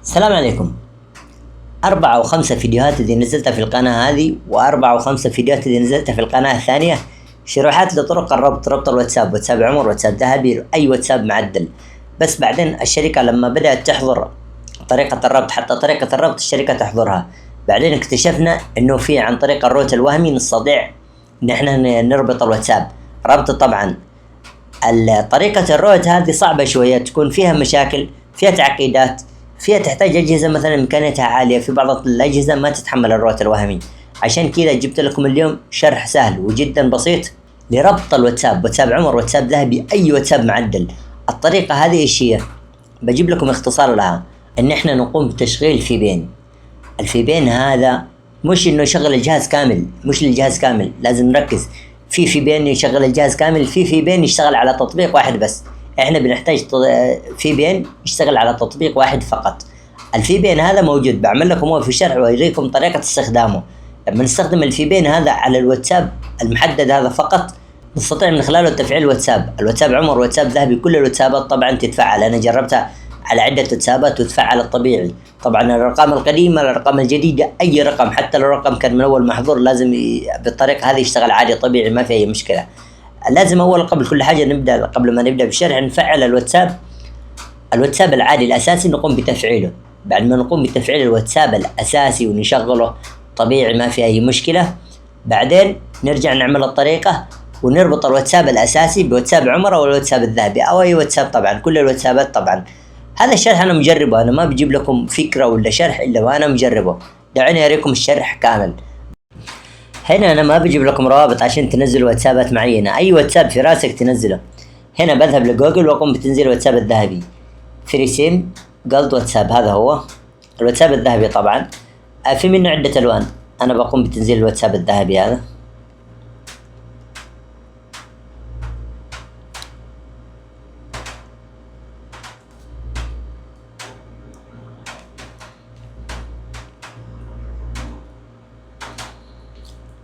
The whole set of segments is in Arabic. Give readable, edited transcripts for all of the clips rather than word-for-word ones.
السلام عليكم. 4 أو 5 فيديوهات اللي نزلتها في القناة هذه و4 أو 5 فيديوهات اللي نزلتها في القناة الثانية شروحات لطرق ربط الواتساب، واتساب عمر، واتساب ذهبي، أي واتساب معدل. بس بعدين الشركة لما بدأت تحظر طريقة الربط، حتى طريقة الربط الشركة تحظرها. بعدين اكتشفنا إنه في عن طريق الروت الوهمي نستطيع إن احنا نربط الواتساب. ربط طبعا طريقة الروت هذه صعبة شوية، تكون فيها مشاكل، فيها تعقيدات، فيها تحتاج أجهزة مثلا إمكانيتها عالية، في بعض الأجهزة ما تتحمل الروت الوهمي. عشان كذا جبت لكم اليوم شرح سهل وجدا بسيط لربط الواتساب، واتساب عمر، واتساب ذهبي، أي واتساب معدل. الطريقة هذه إيش هي؟ بجيب لكم اختصار لها، إن إحنا نقوم بتشغيل فيبين. الفيبين هذا مش إنه يشغل الجهاز كامل، مش للجهاز كامل، لازم نركز. في فيبين يشغل الجهاز كامل، في فيبين يشتغل على تطبيق واحد بس. احنا بنحتاج فيبين يشتغل على تطبيق واحد فقط. الفيبين هذا موجود، بعمل لكم هو في الشرح وأوريكم طريقة استخدامه. لما نستخدم الفيبين هذا على الواتساب المحدد هذا فقط، نستطيع من خلاله تفعيل الواتساب عمر، واتساب ذهبي، كل الواتسابات طبعا تتفعل. انا جربتها على عدة واتسابات وتفعل الطبيعي. طبعا الارقام القديمة، الارقام الجديدة، اي رقم حتى لو الرقم كان من اول محظور لازم بالطريقة هذه يشتغل عادي طبيعي، ما في اي مشكلة. لازم قبل كل حاجة قبل ما نبدأ بالشرح نفعل الواتساب العادي الأساسي، نقوم بتفعيله. بعد ما نقوم بتفعيل الواتساب الأساسي ونشغله طبيعي ما في أي مشكلة، بعدين نرجع نعمل الطريقة ونربط الواتساب الأساسي بواتساب عمر أو الواتساب الذهبي أو أي واتساب، طبعا كل الواتسابات. طبعا هذا الشرح أنا مجربه، أنا ما بجيب لكم فكرة ولا شرح إلا وأنا مجربه. دعوني أوريكم الشرح كامل. هنا أنا ما بجيب لكم روابط عشان تنزلوا واتسابات معينة، أي واتساب في راسك تنزله. هنا بذهب لجوجل وأقوم بتنزيل الواتساب الذهبي، فريسيم قلط واتساب، هذا هو الواتساب الذهبي. طبعا في منه عدة ألوان، أنا بقوم بتنزيل الواتساب الذهبي هذا.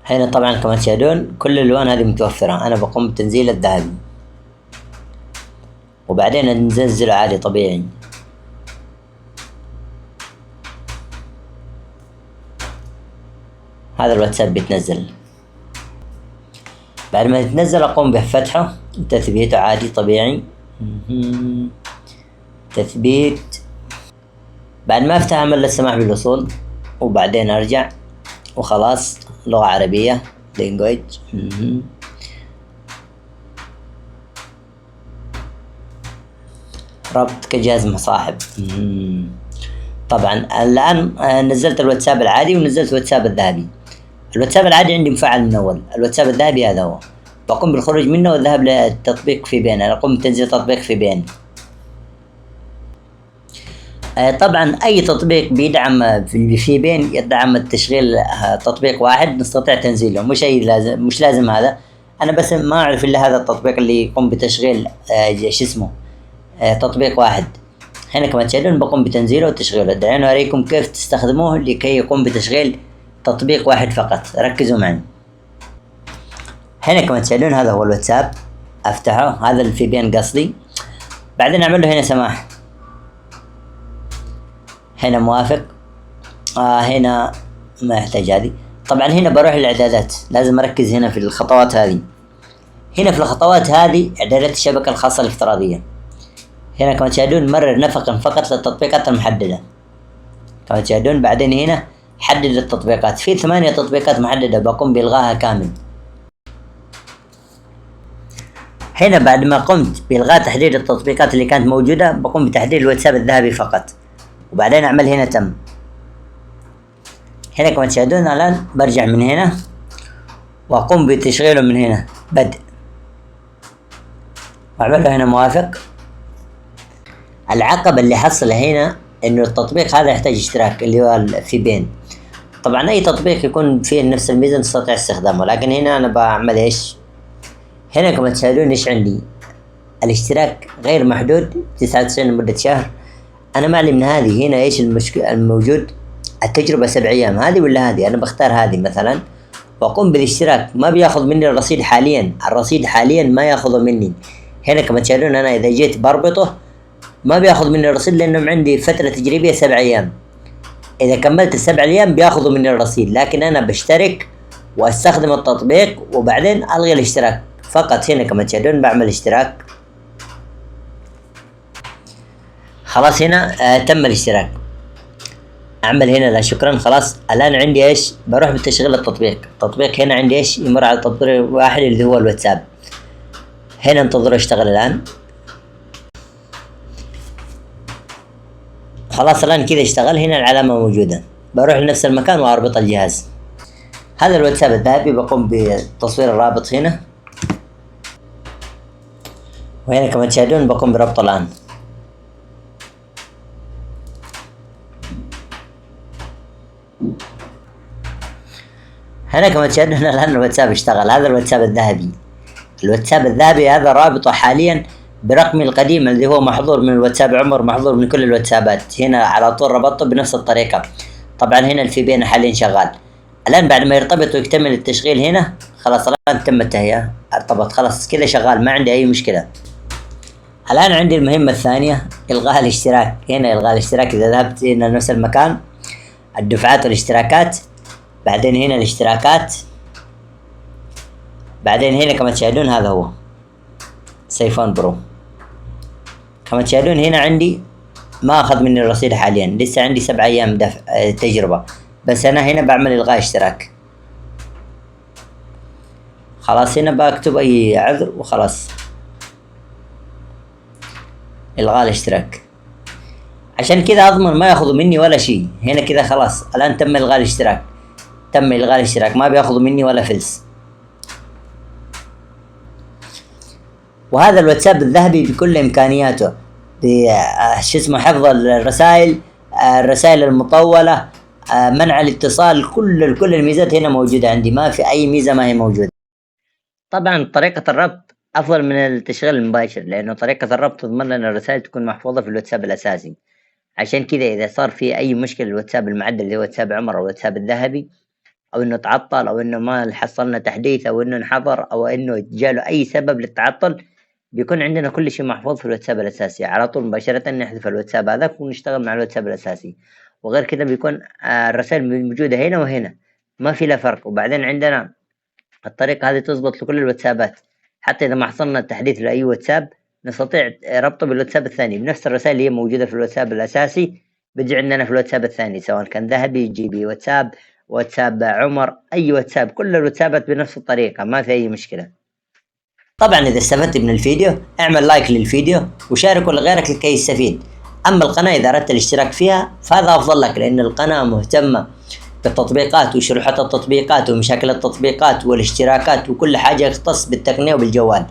هنا طبعا كما تشاهدون كل الألوان هذه متوفرة. أنا بقوم بتنزيل الذهبي وبعدين ننزله عادي طبيعي. هذا الواتساب بيتنزل. بعد ما يتنزل أقوم بفتحه تثبيته عادي طبيعي. تثبيت. بعد ما أفتح أعمل السماح بالوصول وبعدين أرجع وخلاص. لغة عربية language. ربط كجهاز مصاحب. طبعا الآن نزلت الواتساب العادي ونزلت الواتساب الذهبي. الواتساب العادي عندي مفعل من أول، الواتساب الذهبي هذا هو. بقوم بالخروج منه والذهاب للتطبيق فيبين. أنا أقوم بتنزيل تطبيق فيبين. طبعا أي تطبيق بيدعم في فيبين يدعم التشغيل تطبيق واحد نستطيع تنزيله، مش لازم هذا. أنا بس ما أعرف إلا هذا التطبيق اللي يقوم بتشغيل تطبيق واحد. هنا كما تشاهدون بقوم بتنزيله وتشغيله. دعوني أوريكم كيف تستخدموه لكي يقوم بتشغيل تطبيق واحد فقط. ركزوا معي. هنا كما تشاهدون هذا هو الواتساب، أفتحه، هذا الفيبين قصدي. بعدين أعمل له هنا سماح، هنا موافق. هنا ما يحتاج هذه. طبعا هنا بروح للإعدادات، لازم أركز هنا في الخطوات هذه. هنا في الخطوات هذه إعدادات الشبكة الخاصة الافتراضية. هنا كما تشاهدون مرر نفقا فقط للتطبيقات المحددة كما تشاهدون. بعدين هنا حدد التطبيقات، في 8 تطبيقات محددة بقوم بإلغائها كامل. هنا بعد ما قمت بإلغاء تحديد التطبيقات اللي كانت موجودة بقوم بتحديد الواتساب الذهبي فقط وبعدين أعمل هنا تم. هنا كما تشاهدون الآن برجع من هنا وأقوم بتشغيله من هنا بدء وأعمل له هنا موافق. العقبة اللي حصل هنا إنه التطبيق هذا يحتاج اشتراك اللي هو الفيبين. طبعا أي تطبيق يكون فيه نفس الميزة نستطيع استخدامه، لكن هنا أنا بعمل إيش؟ هنا كما تشاهدون إيش عندي؟ الاشتراك غير محدود 99 لمدة شهر. أنا معلم من هذه. هنا إيش الموجود؟ التجربة 7 أيام، هذه ولا هذه؟ أنا بختار هذه مثلا وأقوم بالاشتراك. ما بياخذ مني الرصيد حاليا، الرصيد حاليا ما ياخذه مني. هنا كما تشاهدون أنا إذا جيت بربطه ما بياخذ مني الرصيد لانه عندي فترة تجريبية 7 ايام. اذا كملت ال7 ايام بياخذوا مني الرصيد، لكن انا بشترك واستخدم التطبيق وبعدين الغي الاشتراك فقط. هنا كما تشاهدون بعمل اشتراك، خلاص هنا تم الاشتراك. اعمل هنا لا شكرا. خلاص الان عندي ايش؟ بروح بتشغيل التطبيق هنا عندي ايش؟ يمر على تطبيق واحد اللي هو الواتساب. هنا انتظروا يشتغل الان. خلاص الان كذا اشتغل، هنا العلامة موجودة. بروح لنفس المكان واربط الجهاز. هذا الواتساب الذهبي، بقوم بتصوير الرابط هنا، وهنا كما تشاهدون بقوم بربطه الان. هنا كما تشاهدون الان الواتساب اشتغل. هذا الواتساب الذهبي هذا رابطه حاليا برقمي القديم اللي هو محظور من الواتساب عمر، محظور من كل الواتسابات. هنا على طول ربطته بنفس الطريقة. طبعا هنا الفي بي ان حاليا شغال. الان بعد ما يرتبط ويكتمل التشغيل هنا خلاص الان تم التهيئة، ارتبط خلاص كذا شغال، ما عندي اي مشكلة. الان عندي المهمة الثانية الغاء الاشتراك. هنا الغاء الاشتراك، اذا ذهبت هنا نفس المكان الدفعات والاشتراكات، بعدين هنا الاشتراكات، بعدين هنا كما تشاهدون هذا هو سيفون برو. كما تشاهدون هنا عندي ما اخذ مني الرصيد حاليا، لسه عندي 7 ايام دفع تجربة، بس انا هنا بعمل الغاء اشتراك. خلاص هنا بكتب اي عذر وخلاص الغاء الاشتراك، عشان كذا اضمن ما ياخذوا مني ولا شيء. هنا كذا خلاص الان تم الغاء الاشتراك، ما بياخذوا مني ولا فلس. وهذا الواتساب الذهبي بكل امكانياته، شو اسمه، حفظ الرسائل المطولة، منع الاتصال، كل الميزات هنا موجودة عندي، ما في اي ميزة ما هي موجودة. طبعا طريقة الربط افضل من التشغيل المباشر، لانه طريقة الربط تضمن لنا الرسائل تكون محفوظة في الواتساب الاساسي. عشان كذا اذا صار في اي مشكلة الواتساب المعدل اللي هو واتساب عمر او الواتساب الذهبي، او انه تعطل، او انه ما حصلنا تحديث، او انه انحظر، او انه جاله اي سبب للتعطل، بيكون عندنا كل شيء محفوظ في الواتساب الاساسي. على طول مباشرة نحذف الواتساب هذاك ونشتغل مع الواتساب الاساسي. وغير كذا بيكون الرسائل موجودة هنا وهنا، ما في لا فرق. وبعدين عندنا الطريقة هذه تزبط لكل الواتسابات، حتى اذا ما حصلنا تحديث لاي واتساب نستطيع ربطه بالواتساب الثاني بنفس الرسائل اللي هي موجودة في الواتساب الاساسي، بيجي عندنا في الواتساب الثاني، سواء كان ذهبي، جي بي واتساب عمر، اي واتساب، كل الواتسابات بنفس الطريقة، ما في اي مشكلة. طبعا اذا استفدت من الفيديو اعمل لايك للفيديو وشاركه لغيرك لكي يستفيد. اما القناة اذا اردت الاشتراك فيها فهذا افضل لك، لان القناة مهتمة بالتطبيقات وشروحات التطبيقات ومشاكل التطبيقات والاشتراكات وكل حاجة يختص بالتقنية وبالجوال.